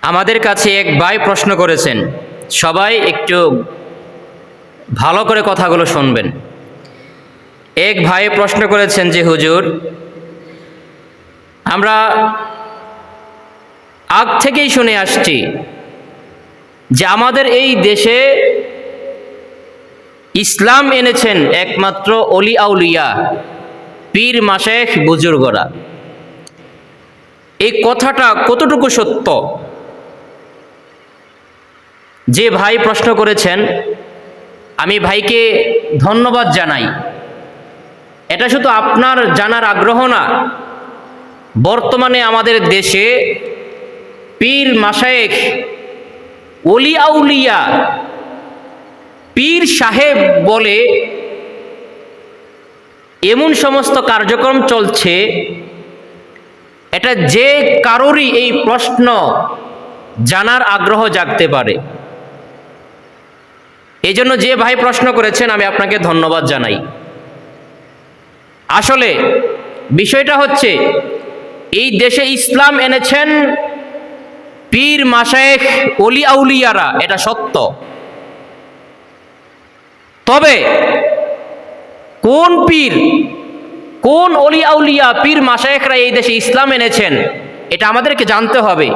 আমাদের কাছে এক ভাই প্রশ্ন করেছেন, সবাই একটু ভালো করে কথাগুলো শুনবেন। এক ভাই প্রশ্ন করেছেন যে হুজুর, আমরা আগ থেকেই শুনে আসছি যে আমাদের এই দেশে ইসলাম এনেছেন একমাত্র অলি আউলিয়া, পীর মাশেখ বুজুর্গরা। এই কথাটা কতটুকু সত্য? যে ভাই প্রশ্ন করেছেন, আমি ভাইকে ধন্যবাদ জানাই। এটা শুধু আপনার জানার আগ্রহ না, বর্তমানে আমাদের দেশে পীর মাশায়েখ, ওলি আউলিয়া, পীর সাহেব বলে এমন সমস্ত কার্যক্রম চলছে, এটা যে কারোরই এই প্রশ্ন জানার আগ্রহ জাগতে পারে। এই জন্য যে ভাই প্রশ্ন করেছেন, আমি আপনাকে ধন্যবাদ জানাই। আসলে বিষয়টা হচ্ছে, এই দেশে ইসলাম এনেছেন পীর মাশায়েখ ওলি আউলিয়ারা, এটা সত্য। তবে কোন পীর, কোন ওলি আউলিয়া, পীর মাশায়েখরা এই দেশে ইসলাম এনেছেন, এটা আমাদেরকে জানতে হবে,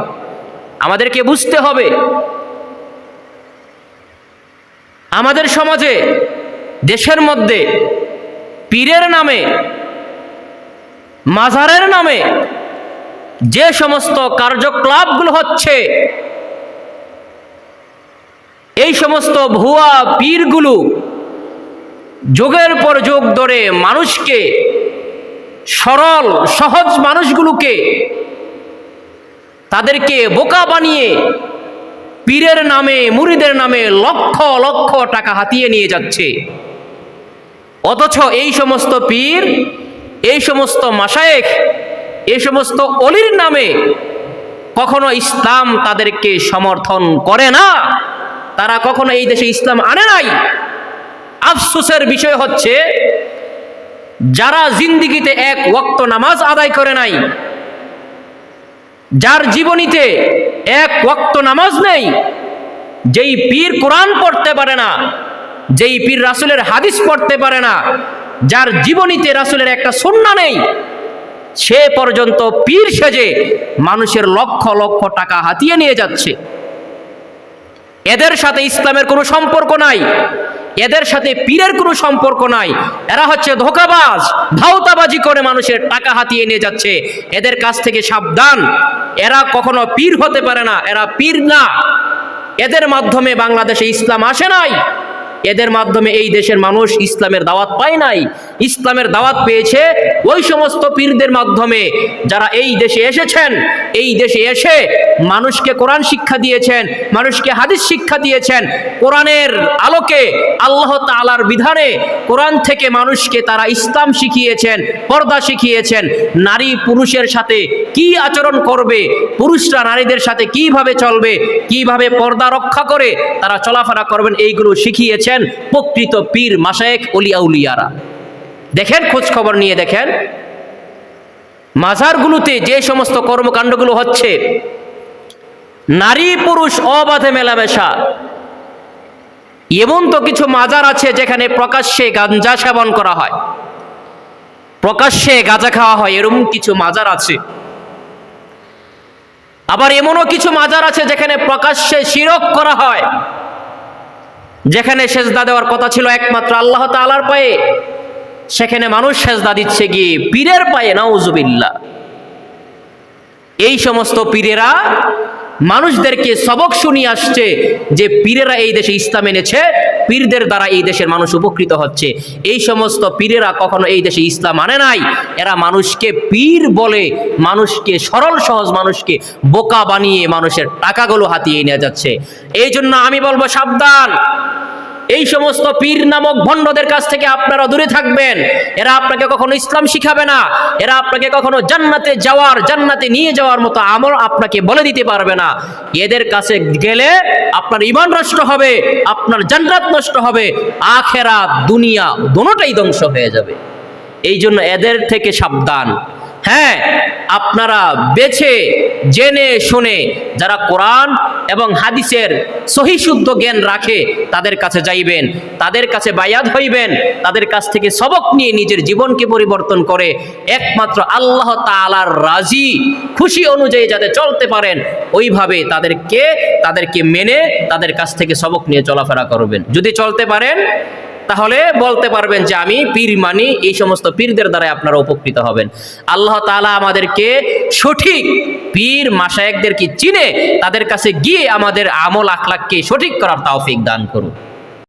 আমাদেরকে বুঝতে হবে। আমাদের সমাজে, দেশের মধ্যে পীরের নামে, মাজারের নামে যে সমস্ত কার্যকলাপগুলো হচ্ছে, এই সমস্ত ভুয়া পীরগুলো যুগের পর যুগ ধরে মানুষকে, সরল সহজ মানুষগুলোকে তাদেরকে বোকা বানিয়ে পীরের নামে, মুরিদের নামে লক্ষ লক্ষ টাকা হাতিয়ে নিয়ে যাচ্ছে। অথচ এই সমস্ত পীর, এই সমস্ত মাশায়েখ, এই সমস্ত অলির নামে কখনো ইসলাম তাদেরকে সমর্থন করে না। তারা কখনো এই দেশে ইসলাম আনে নাই। আফসোসের বিষয় হচ্ছে, যারা জিন্দিগিতে এক ওয়াক্ত নামাজ আদায় করে নাই, যার জীবনীতে এক ওয়াক্ত নামাজ নেই, যেই পীর কোরআন পড়তে পারে না, যেই পীর রাসূলের হাদিস পড়তে পারে না, যার জীবনীতে রাসূলের একটা সুন্নাহ নেই, সে পর্যন্ত পীর সেজে মানুষের লক্ষ লক্ষ টাকা হাতিয়ে নিয়ে যাচ্ছে। এদের সাথে ইসলামের কোনো সম্পর্ক নাই, এদের সাথে পীরের কোনো সম্পর্ক নাই। এরা হচ্ছে ধোঁকাবাজ, ভাওতাবাজি করে মানুষের টাকা হাতিয়ে নিয়ে যাচ্ছে। এদের কাছ থেকে সাবধান। এরা কখনো পীর হতে পারে না, এরা পীর না। এদের মাধ্যমে বাংলাদেশে ইসলাম আসে নাই, এদের মাধ্যমে এই দেশের মানুষ ইসলামের দাওয়াত পায় নাই। ইসলামের দাওয়াত পেয়েছে ওই সমস্ত পীরদের মাধ্যমে, যারা এই দেশে এসেছেন, এই দেশে এসে মানুষকে কোরআন শিক্ষা দিয়েছেন, মানুষকে হাদিস শিক্ষা দিয়েছেন। কোরআনের আলোকে, আল্লাহ তাআলার বিধানে, কোরআন থেকে মানুষকে তারা ইসলাম শিখিয়েছেন, পর্দা শিখিয়েছেন। নারী পুরুষের সাথে কি আচরণ করবে, পুরুষরা নারীদের সাথে কিভাবে চলবে, কিভাবে পর্দা রক্ষা করে তারা চলাফেরা করবেন, এইগুলো শিখিয়েছেন প্রকৃত পীর মাশায়েখ ওলি আউলিয়ারা। দেখেন, খোঁজ খবর নিয়ে দেখেন, মাজারগুলোতে যে সমস্ত কর্মকাণ্ডগুলো হচ্ছে, নারী পুরুষ অবাধে মেলামেশা। এমন তো কিছু মাজার আছে যেখানে প্রকাশ্যে গাঞ্জা সেবন করা হয়, প্রকাশ্যে গাঁজা খাওয়া হয়, এরকম কিছু মাজার আছে। আবার এমনও কিছু মাজার আছে যেখানে প্রকাশ্যে শিরক করা হয়, যেখানে সেজদা দেওয়ার কথা ছিল একমাত্র আল্লাহ তাআলার পায়ে, সেখানে মানুষ সেজদা দিচ্ছে গিয়ে পীরের পায়ে। নাউজুবিল্লাহ। এই সমস্ত পীরেরা মানুষদেরকে সবক শুনিয়ে আসছে যে পীরেরা এই দেশে ইসলাম এনেছে, পীরদের দ্বারা এই দেশের মানুষ উপকৃত হচ্ছে। এই সমস্ত পীরেরা কখনো এই দেশে ইসলাম আনে নাই। এরা মানুষকে পীর বলে, মানুষকে, সরল সহজ মানুষকে বোকা বানিয়ে মানুষের টাকাগুলো হাতিয়ে নিয়ে যাচ্ছে। এই জন্য আমি বলবো, সাবধান। এই সমস্ত পীর নামক ভণ্ডদের কাছ থেকে আপনারা দূরে থাকবেন। এরা আপনাকে কখনো ইসলাম শিখাবে না, এরা আপনাকে কখনো জান্নাতে যাওয়ার, জান্নাতে নিয়ে যাওয়ার মতো আমল আপনাকে বলে দিতে পারবে না। এদের কাছে গেলে আপনার ঈমান নষ্ট হবে, আপনার জান্নাত নষ্ট হবে, আখিরাত দুনিয়া দুটোটাই ধ্বংস হয়ে যাবে। এই জন্য এদের থেকে সাবধান। হ্যাঁ, আপনারা বেছে জেনে শুনে যারা কোরআন এবং হাদিসের সহি শুদ্ধ জ্ঞান রাখে তাদের কাছে যাইবেন, তাদের কাছে বায়াত হইবেন, তাদের কাছ থেকে সবক নিয়ে নিজের জীবনকে পরিবর্তন করে একমাত্র আল্লাহ তাআলার রাজি খুশি অনুযায়ী যাতে চলতে পারেন ওইভাবে তাদেরকে মেনে তাদের কাছ থেকে সবক নিয়ে চলাফেরা করবেন। যদি চলতে পারেন তাহলে বলতে পারবেন যে আমি পীর মানি, এই সমস্ত পীরদের দ্বারা আপনারা উপকৃত হবেন। আল্লাহ তাআলা আমাদেরকে সঠিক পীর মাশায়েখদেরকে চিনে তাদের কাছে গিয়ে আমাদের আমল আখলাককে সঠিক করার তৌফিক দান করুন।